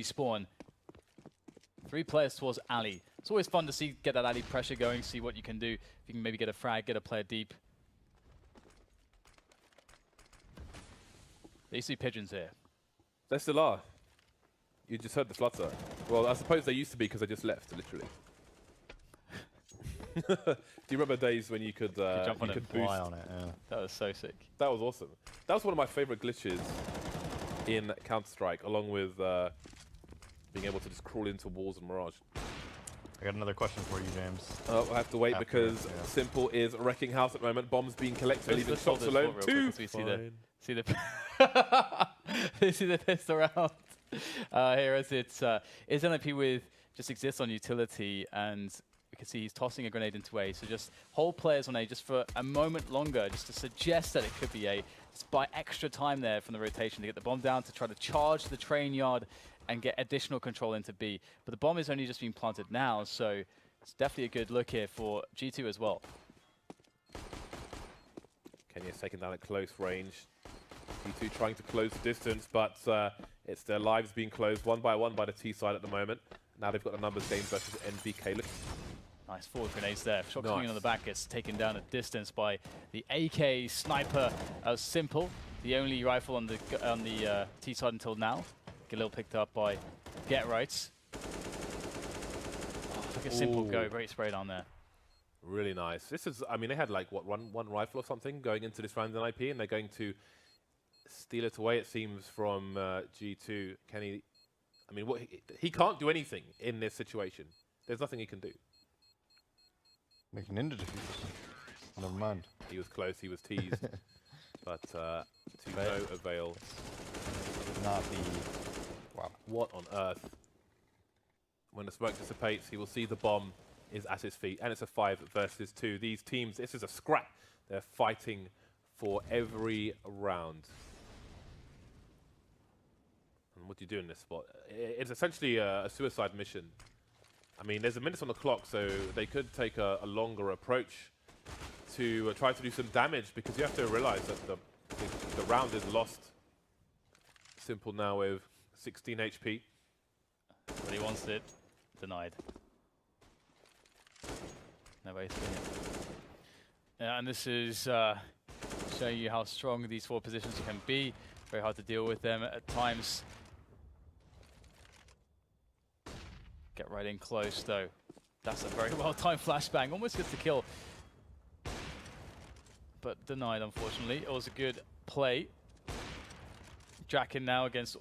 spawn. 3 players towards alley. It's always fun to see, get that alley pressure going, see what you can do. If you can maybe get a frag, get a player deep. They used to be pigeons here. They still are. You just heard the flutter. Well, I suppose they used to be because they just left, literally. Do you remember days when you could jump on it and fly on it? Yeah. That was so sick. That was awesome. That was one of my favorite glitches in Counter-Strike, along with being able to just crawl into walls and Mirage. I got another question for you, James. Oh, I have to wait because Simple is wrecking house at the moment. Bombs being collected, leaving shots alone. Two. We see the they see the pistol round here as it's NIP with just exists on utility, and we can see he's tossing a grenade into A. So just hold players on A just for a moment longer, just to suggest that it could be A. Just buy extra time there from the rotation to get the bomb down, to try to charge the train yard and get additional control into B. But the bomb is only just being planted now, so it's definitely a good look here for G2 as well. Kenya's taken down at close range. G2 trying to close the distance, but it's their lives being closed one by the T side at the moment. Now they've got a numbers game versus NBK. Look. Nice forward grenades there. Shock swinging on the back gets taken down at distance by the AK sniper of Simple, the only rifle on the T side until now. Galil picked up by Get Right. Oh, look at Simple go, great spray down there. Really nice. This is, I mean, they had like what one rifle or something going into this round in IP, and they're going to steal it away. It seems from G2. Kenny, I mean, what he can't do anything in this situation. There's nothing he can do. Make an ninja defuse. Never mind. He was close. He was teased, but to no avail. Not the. Wow. What on earth? When the smoke dissipates, he will see the bomb is at his feet, and it's a 5 versus 2. These teams, this is a scrap. They're fighting for every round. And what do you do in this spot? It's essentially a suicide mission. I mean, there's a minute on the clock, so they could take a longer approach to try to do some damage, because you have to realize that the round is lost. Simple now with 16 HP. But he wants it. Denied. No way to win it. Yeah, and this is showing you how strong these 4 positions can be. Very hard to deal with them at times. Get right in close though. That's a very well-timed flashbang. Almost gets the kill. But denied, unfortunately. It was a good play. Draken now against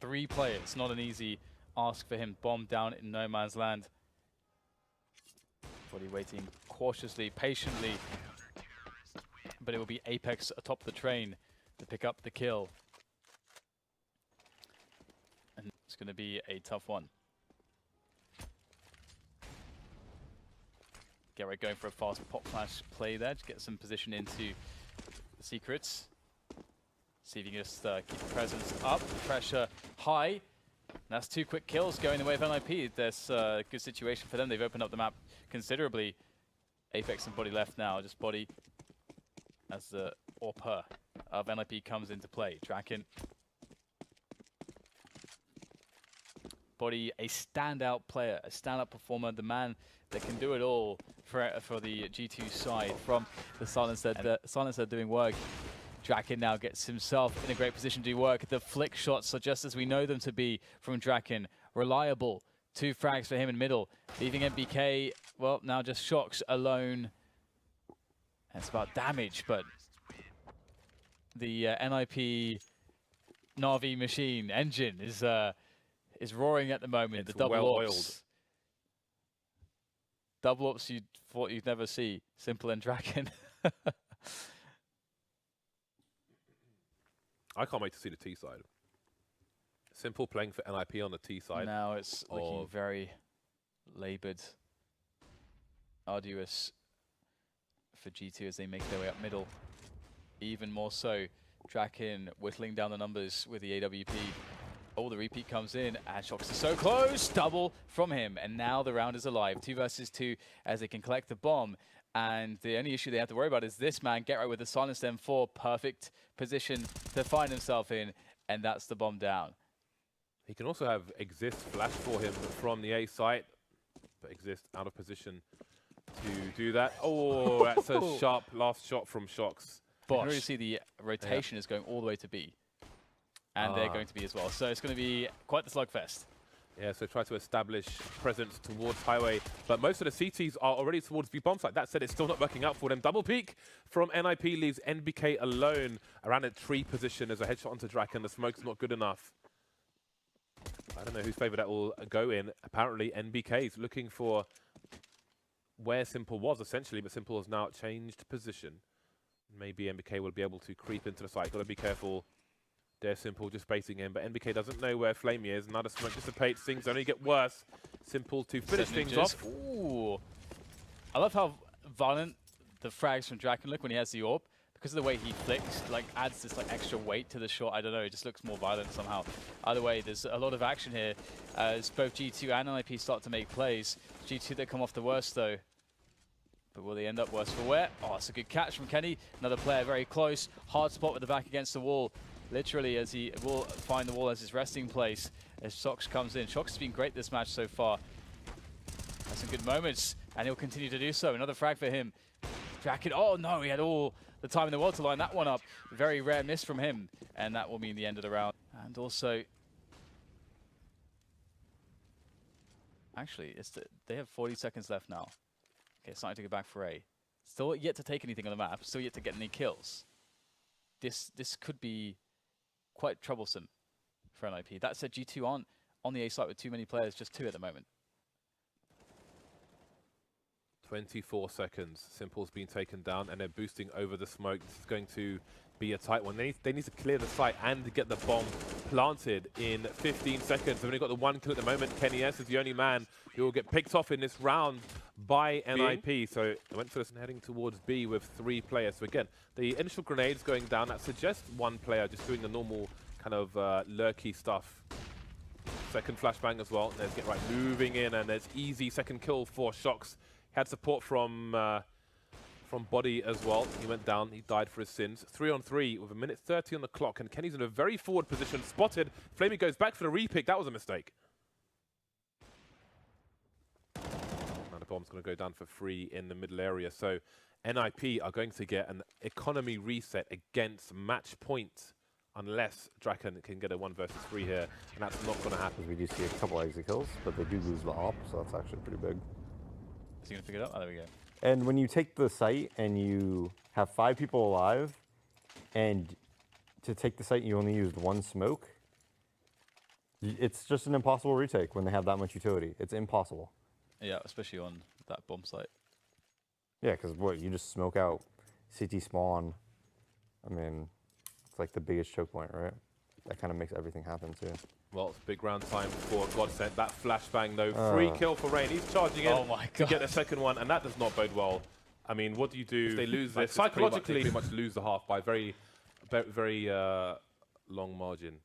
3 players. Not an easy ask for him. Bomb down in no man's land. Body waiting cautiously, patiently. But it will be Apex atop the train to pick up the kill. And it's going to be a tough one. Get right going for a fast pop flash play there to get some position into the secrets. See if you can just keep the presence up, pressure high. And that's 2 quick kills going the way of NIP. There's a good situation for them. They've opened up the map considerably. Apex and Body left now, just Body as the AWP of NIP comes into play. Draken. Body, a standout player, a standout performer, the man that can do it all for the G2 side from the Silencer doing work. Draken now gets himself in a great position to do work. The flick shots are just as we know them to be from Draken. Reliable. 2 frags for him in middle. Leaving MBK, well, now just Shocks alone. And it's about damage, but the NIP Na'Vi machine engine is roaring at the moment. It's the double well-oiled. ops. Double ops you thought you'd never see. Simple and Draken. I can't wait to see the T side. Simple playing for NIP on the T side. Now it's looking very laboured, arduous for G2 as they make their way up middle. Even more so, Draken whittling down the numbers with the AWP. Oh, the repeat comes in, and Shocks is so close! Double from him, and now the round is alive. 2 versus 2 as they can collect the bomb. And the only issue they have to worry about is this man, Get Right with the Silence M4. Perfect position to find himself in, and that's the bomb down. He can also have Exist flash for him from the A site, but Exist out of position to do that. Oh, that's a sharp last shot from Shox. You can really see the rotation is going all the way to B. And they're going to be as well. So it's going to be quite the slugfest. Yeah, so try to establish presence towards Highway, but most of the CTs are already towards B bomb site. That said, it's still not working out for them. Double peek from NIP leaves NBK alone around a tree position as a headshot onto Draken. The smoke's not good enough. I don't know whose favor that will go in. Apparently, NBK's looking for where Simple was, essentially, but Simple has now changed position. Maybe NBK will be able to creep into the site. Got to be careful. They're Simple just spacing him, but NBK doesn't know where Flamey is. Now the smoke dissipates, things only get worse. Simple to finish things off. Ooh. I love how violent the frags from Draken look when he has the AWP. Because of the way he flicks, like adds this like extra weight to the shot. I don't know, it just looks more violent somehow. Either way, there's a lot of action here as both G2 and NIP start to make plays. G2 they come off the worst though. But will they end up worse for wear? Oh, it's a good catch from Kenny. Another player very close. Hard spot with the back against the wall. Literally, as he will find the wall as his resting place as Shox comes in. Shox has been great this match so far. Has some good moments, and he'll continue to do so. Another frag for him. Draken, oh no, he had all the time in the world to line that one up. Very rare miss from him, and that will mean the end of the round. And also, actually, they have 40 seconds left now. Okay, starting to go back for A. Still yet to take anything on the map, still yet to get any kills. This could be quite troublesome for NIP. That said, G2 aren't on the A site with too many players, just 2 at the moment. 24 seconds. Simple's been taken down, and they're boosting over the smoke. This is going to be a tight one. They need to clear the site and get the bomb planted in 15 seconds. They've only got the 1 kill at the moment. Kenny S is the only man who will get picked off in this round by NIP. So they went for this and heading towards B with 3 players. So again, the initial grenades going down, that suggests 1 player just doing the normal kind of lurky stuff. Second flashbang as well. There's Get Right moving in, and there's easy second kill for Shox. Had support from Body as well. He went down, he died for his sins. 3 on 3 with 1:30 on the clock, and Kenny's in a very forward position, spotted. Flamey goes back for the repick, that was a mistake. Now the bomb's going to go down for free in the middle area, so NIP are going to get an economy reset against match point unless Draken can get a 1 versus 3 here, and that's not going to happen. We do see a couple exit kills, but they do lose the op, so that's actually pretty big. Is he going to pick it up? Oh, there we go. And when you take the site and you have 5 people alive, and to take the site you only used 1 smoke, it's just an impossible retake when they have that much utility. It's impossible. Yeah, especially on that bomb site. Yeah, because what, you just smoke out CT spawn. I mean, it's like the biggest choke point, right? That kind of makes everything happen too. Well, it's big round time for Godsent. That flashbang, though, free kill for Rain. He's charging in to get a second one, and that does not bode well. I mean, what do you do if they lose this? Psychologically, they pretty much lose the half by very long margin.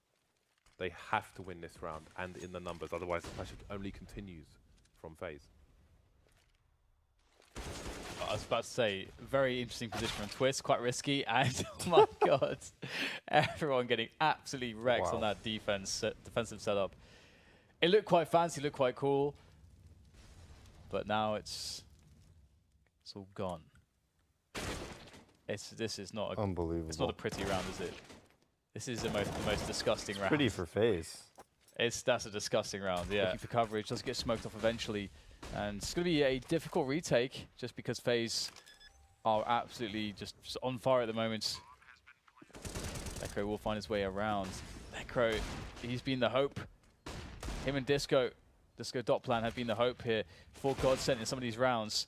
They have to win this round, and in the numbers. Otherwise, the pressure only continues from Faze. I was about to say, very interesting position from Twist, quite risky, and oh my god, everyone getting absolutely wrecked on that defensive setup. It looked quite fancy, looked quite cool, but now it's all gone. This is not unbelievable. It's not a pretty round, is it? This is the most disgusting round. Pretty for Faze. That's a disgusting round. Yeah, looking for coverage, does get smoked off eventually. And it's going to be a difficult retake just because FaZe are absolutely just on fire at the moment. Necro will find his way around. Necro, he's been the hope. Him and Disco Dotplan have been the hope here for Godsent in some of these rounds.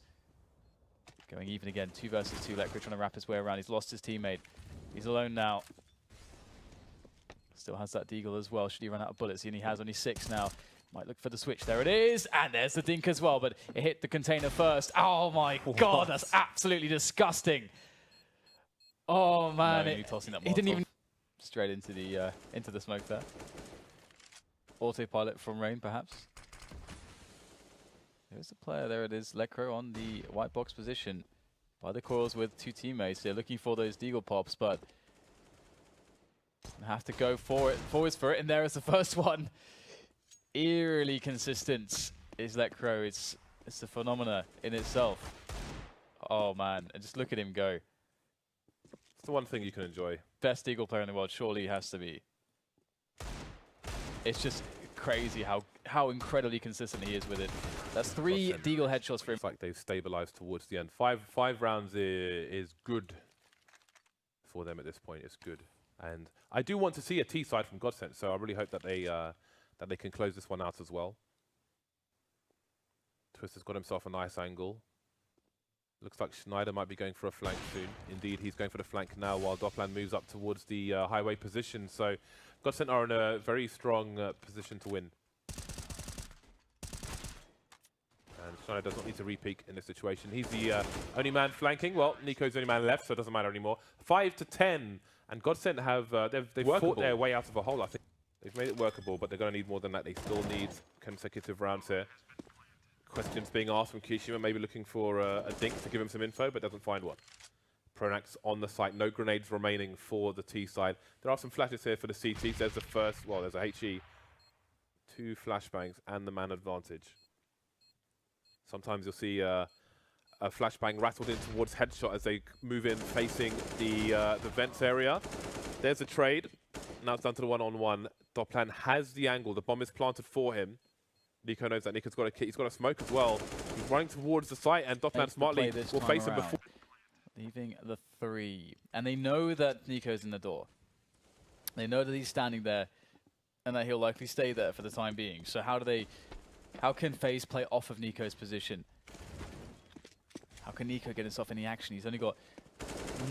Going even again, 2 versus 2. Necro trying to wrap his way around. He's lost his teammate. He's alone now. Still has that deagle as well. Should he run out of bullets? He only has only 6 now. Might look for the switch. There it is. And there's the dink as well, but it hit the container first. Oh my god, that's absolutely disgusting. Oh man, he didn't even straight into the smoke there. Autopilot from Rain, perhaps. There's the player. There it is. Lecro on the white box position by the coils with 2 teammates. They're looking for those deagle pops, but have to go forwards for it. And there is the first one. eerily consistent is Let Crow. It's a phenomena in itself. Oh man, and just look at him go. It's the one thing you can enjoy. Best Deagle player in the world, surely he has to be. It's just crazy how incredibly consistent he is with it. That's 3 Deagle headshots for him. It's like they've stabilized towards the end. Five rounds is good for them at this point. It's good, and I do want to see a T side from Godsent, so I really hope that they can close this one out as well. Twister's got himself a nice angle. Looks like Schneider might be going for a flank soon. Indeed, he's going for the flank now while Doppland moves up towards the highway position. So Godsent are in a very strong position to win. And Schneider does not need to re-peek in this situation. He's the only man flanking. Well, Nico's the only man left, so it doesn't matter anymore. 5 to 10, and Godsent have they've fought their way out of a hole. I think they've made it workable, but they're going to need more than that. They still need consecutive rounds here. Questions being asked from Kishima, maybe looking for a dink to give him some info, but doesn't find one. Pronax on the site, no grenades remaining for the T side. There are some flashes here for the CTs. There's the first, well, there's a HE, 2 flashbangs, and the man advantage. Sometimes you'll see a flashbang rattled in towards headshot as they move in, facing the vents area. There's a trade. Now it's down to the one-on-one. Doppland has the angle. The bomb is planted for him. Nico knows that. Nico's got a kit. He's got a smoke as well. He's running towards the site, and Doppland smartly will face him before. Leaving the 3. And they know that Nico's in the door. They know that he's standing there, and that he'll likely stay there for the time being. So how can Faze play off of Nico's position? How can Nico get himself any action? He's only got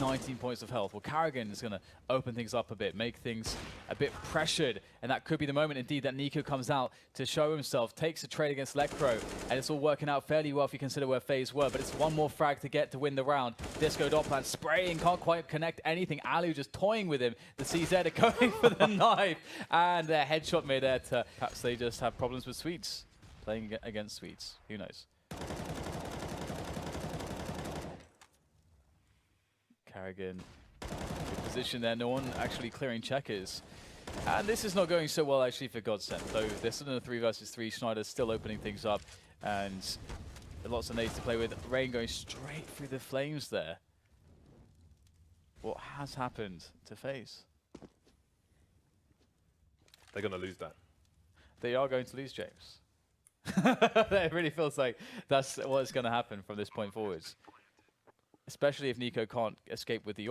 19 points of health. Well, Carrigan is going to open things up a bit, make things a bit pressured, and that could be the moment indeed that Nico comes out to show himself, takes a trade against Lecro, and it's all working out fairly well if you consider where Faze were, but it's one more frag to get to win the round. Disco Doppland spraying, can't quite connect anything. Alu just toying with him. The CZ are going for the knife, and their headshot mid-air to perhaps they just have problems with Sweets, playing against Sweets. Who knows? Carrigan, good position there. No one actually clearing checkers. And this is not going so well actually for Godsent, though they're still in a 3 versus 3. Schneider's still opening things up, and lots of nades to play with. Rain going straight through the flames there. What has happened to Faze? They're going to lose that. They are going to lose, James. It really feels like that's what's going to happen from this point forwards. Especially if Nico can't escape with the